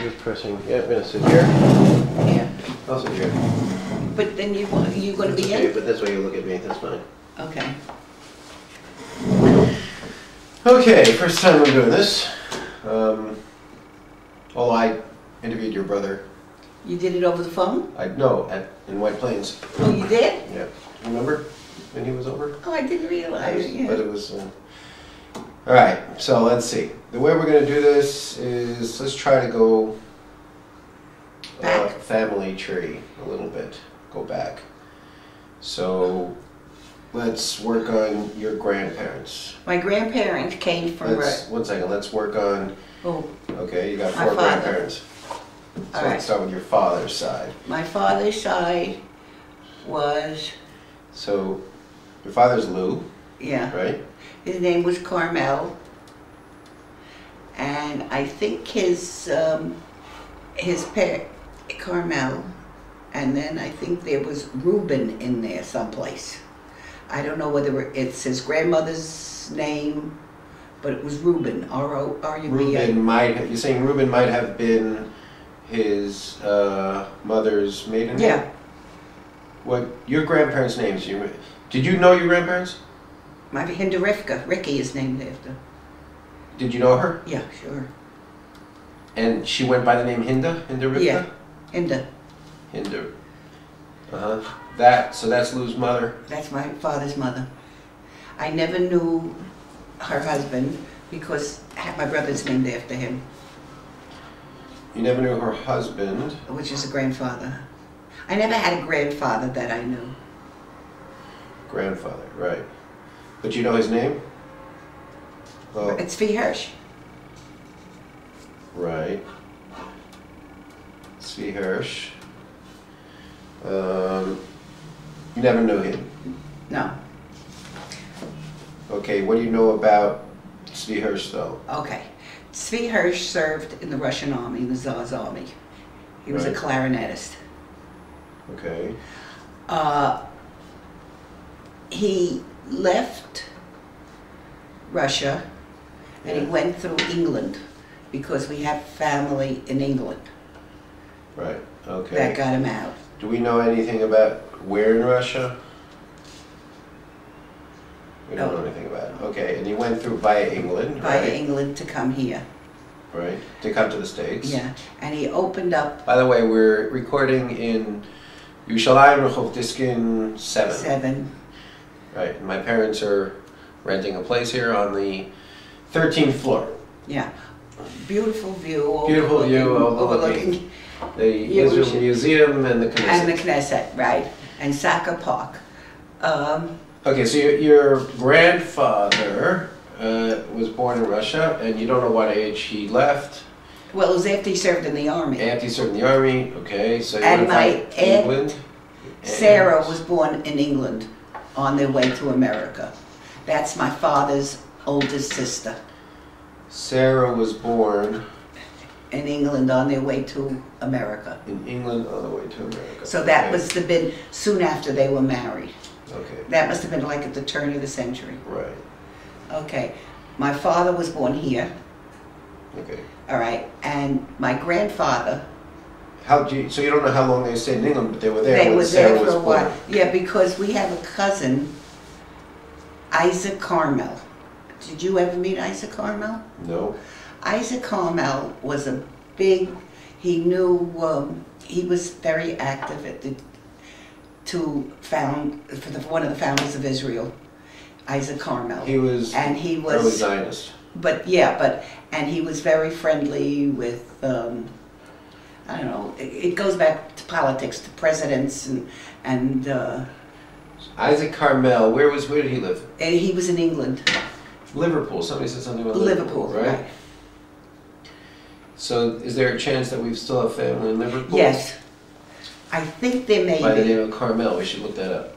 just pressing. Yeah, I'm gonna sit here. Yeah. I'll sit here. But then you going to be Okay, in? but that's why you look at me. That's fine. Okay. Okay, first time I'm doing this. Although I interviewed your brother. You did it over the phone? In White Plains. Oh, you did? Yeah. Remember when he was over? Oh, I didn't realize. Yeah. But it was. All right. So let's see. The way we're gonna do this is let's try to go Back. Family tree a little bit. Go back. So let's work on your grandparents. My grandparents came from. One second. Let's work on. Oh. Okay, you got My 4 father. grandparents. So All let's right. start with your father's side. My father's side was. So your father's Lou, Yeah. right? His name was Carmel, and I think his Carmel, and then I think there was Reuben in there someplace. I don't know whether it's his grandmother's name, but it was Reuben. R-O-U-B-A. You're saying Reuben might have been his mother's maiden name? Yeah. What your grandparents' names? Did you know your grandparents? My Hinda Rivka. Ricky is named after. Did you know her? Yeah, sure. And she went by the name Hinda? Hinda Rivka? Yeah, Hinda. Hinda. Uh-huh. So that's Lou's mother? That's my father's mother. I never knew her husband because my brother's named after him. You never knew her husband? Which is a grandfather. I never had a grandfather that I knew. Grandfather, right. But you know his name? Oh, It's Zvi Hirsch. right. Zvi Hirsch. You never knew him? No. Okay, what do you know about Zvi Hirsch, though? Okay. Zvi Hirsch served in the Russian army, the Tsar's army. He was a Right. clarinetist. Okay. He left Russia and he Yeah. went through England because we have family in England Right, okay. that got him out. Do we know anything about where in Russia? We don't No. know anything about it. Okay, and he went through via England, Via right? England to come here. Right, to come to the States. Yeah, and he opened up By the way, we're recording in Yerushalayim, Rehov Diskin 7. 7. Right, my parents are renting a place here on the 13th floor. Yeah, beautiful view. Beautiful view overlooking the Israel Museum and the Knesset. and the Knesset, right, and Saka Park. Okay, so your grandfather was born in Russia, and you don't know what age he left. Well, it was after he served in the army. After he served in the army, okay, so you And went my back to England. Sarah was born in England on their way to America. That's my father's oldest sister. Sarah was born In England on their way to America. in England on the way to America. So that Okay. must have been soon after they were married. Okay, That must have been like at the turn of the century. right, Okay, my father was born here, okay. all right, and my grandfather, So you don't know how long they stayed in England, but they were there they when were Sarah there for was a while. born. Yeah, because we have a cousin, Isaac Carmel. Did you ever meet Isaac Carmel? No? Isaac Carmel was a big, he was very active at one of the founders of Israel, Isaac Carmel. He was he was early Zionist. And he was very friendly with, I don't know, it goes back to politics, to presidents and Isaac Carmel, where did he live? he was in England. Liverpool. Somebody said something about Liverpool, right? So is there a chance that we still have family in Liverpool? Yes. I think there may By the be. name of Carmel, we should look that up.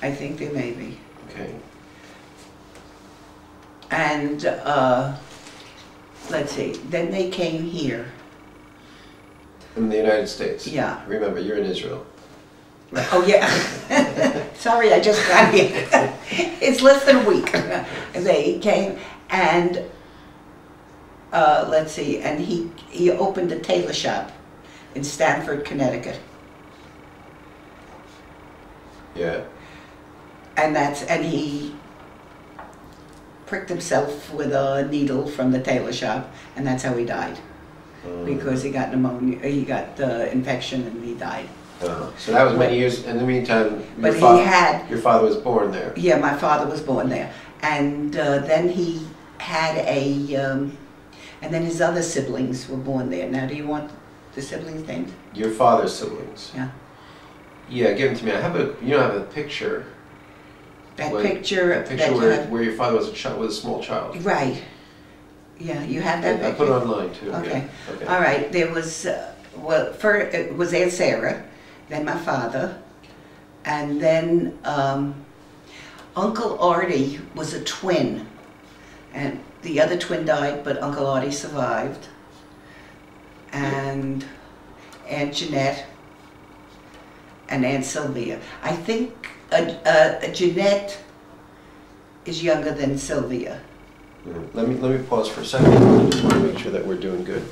I think there may be. Okay. And let's see, then they came here. In the United States. Yeah. Remember, you're in Israel. Oh yeah. Sorry, I just got here. It's less than a week. They came and let's see, and he opened a tailor shop in Stamford, Connecticut. Yeah. And he pricked himself with a needle from the tailor shop, and that's how he died. Because he got pneumonia, he got infection, and he died. So that was many years. In the meantime, your father was born there. Yeah, my father was born there, and then he had and then his other siblings were born there. Now, do you want the siblings' names? Your father's siblings. Yeah. Yeah, give them to me. I have a picture. That picture where your father was a small child. Right. Yeah, you have that picture? I put it online too. Okay. Yeah. Okay. All right. There was first it was Aunt Sarah, then my father, and then Uncle Artie was a twin, and the other twin died, but Uncle Artie survived, and Aunt Jeanette and Aunt Sylvia. I think Jeanette is younger than Sylvia. Let me pause for a second. I just want to make sure that we're doing good.